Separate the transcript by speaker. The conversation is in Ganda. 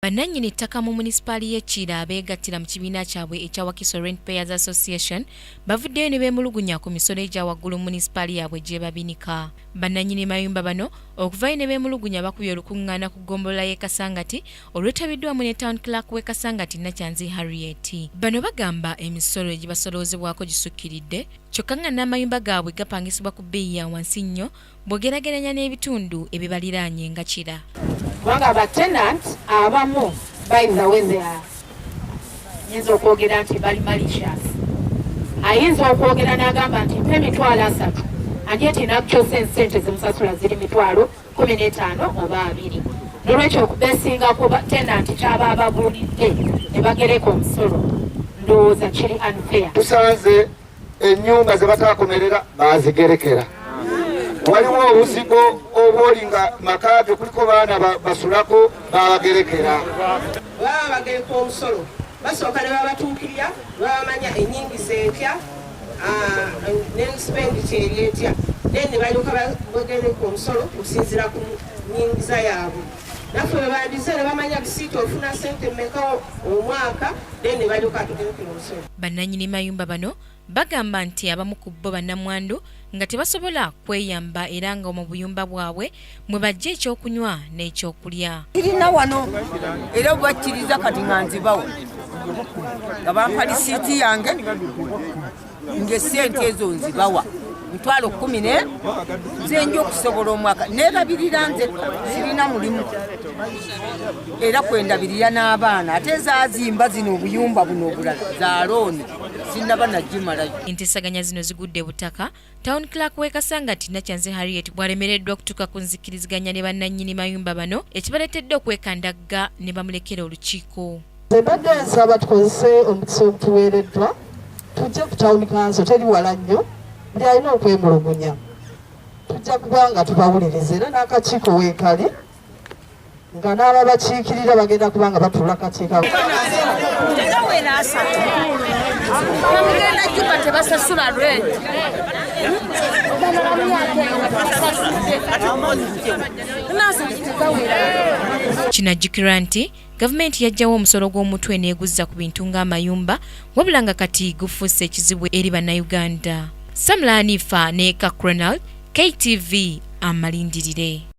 Speaker 1: Bannannyini ttaka mu munisipaali y'e Kira abeegattira mu kibiina kyabwe ekya Wakiso Rent Payers Association bavuddeyo ne beemulugunya ku misolo egya waggulu munisipaali yaabwe gye babinika. Bannannyini mayumba bano okuvaayo ne beemulugunya bakubye olukuŋŋaana ku ggombolola y'e Kasangati olwetabiddwamu ne Town Clerk w'e Kasangati Nakyanzi Harriet. Bano bagamba emisolo egibasoloozebwako gisukkiridde kyokka nga n'amayumba gaabwe gapangisibwa ku bbeeyi ya wansi nnyo bw'ogerageranya n'ebitundu ebibaliraanye nga Kira.
Speaker 2: Kubanga abatenant abamu bayinza wezea yinza okwogera nti bali malicious. Ayinza okwogera n'agamba nti mpa emitwalo 3 andi eti nakyosa ensente zimusasula ziri mitwalo 15 oba 2. Nolwekyo okubeesingako tenant kyaba ababulidde ne bagereka omusolo ndowooza kiri unfair.
Speaker 3: Tusanze ennyumba ze bataakomerera bazigerekera. Waliwo obuzigo obwolinga makaabe kuliko baana basulako babagerekera.
Speaker 4: Baba bagereka omusolo basooka ne babatuukirira babamanya ennyingiza etya n'expenditure etya then ne balyoka bagereka omusolo okusinziira ku nnyingiza yaabwe. Naffe bwe bandize ne bamanya bisiita ofuna ssente mmeka omwaka then ne balyoka atugerekera omusolo.
Speaker 1: Bannannyini mayumba bano bagamba nti abamu ku bo bannamwandu nga tebasobola kweyamba era nga mu buyumba bwabwe mwe bajja ekyokunywa n'ekyokulya.
Speaker 5: Kirina wano era bakkiriza kati nga nzibawo nga bampa lisiiti yange ng'essente ezo nzibawa mitwalo 10 zenja okusobola omwaka neerabirira nze sirina mulimu era kwendabirira n'abaana ate zazimba zino obuyumba buno obulala za looni sinnaba nagimalayo.
Speaker 1: Enteesaganya zino zigudde butaka Town Clerk w'e Kasangati Nakyanzi Harriet bw'alemereddwa okutuuka ku nzikiriziganya ne bannannyini mayumba bano ekibaleetedde okwekandagga ne bamulekera olukiiko.
Speaker 6: Nze mbadde nsaba tukozese omukisa ogutuweereddwa tujje ku Town Council teri wala nnyo buli alina okwemulugunya tujja kuba nga tubawuliriza era n'akakiiko weekali nga n'ababakiikirira bagenda kuba nga batuula kakiiko.
Speaker 5: Tebasasula rent.
Speaker 1: Kinajjukirwa nti gavumenti yajjawo omusolo gw'omutwe n'eguzza ku bintu ng'amayumba wabula nga kati gufuuse ekizibu eri bannayuganda. Samla Hanifa ne Kakronal, KTV amalindirire.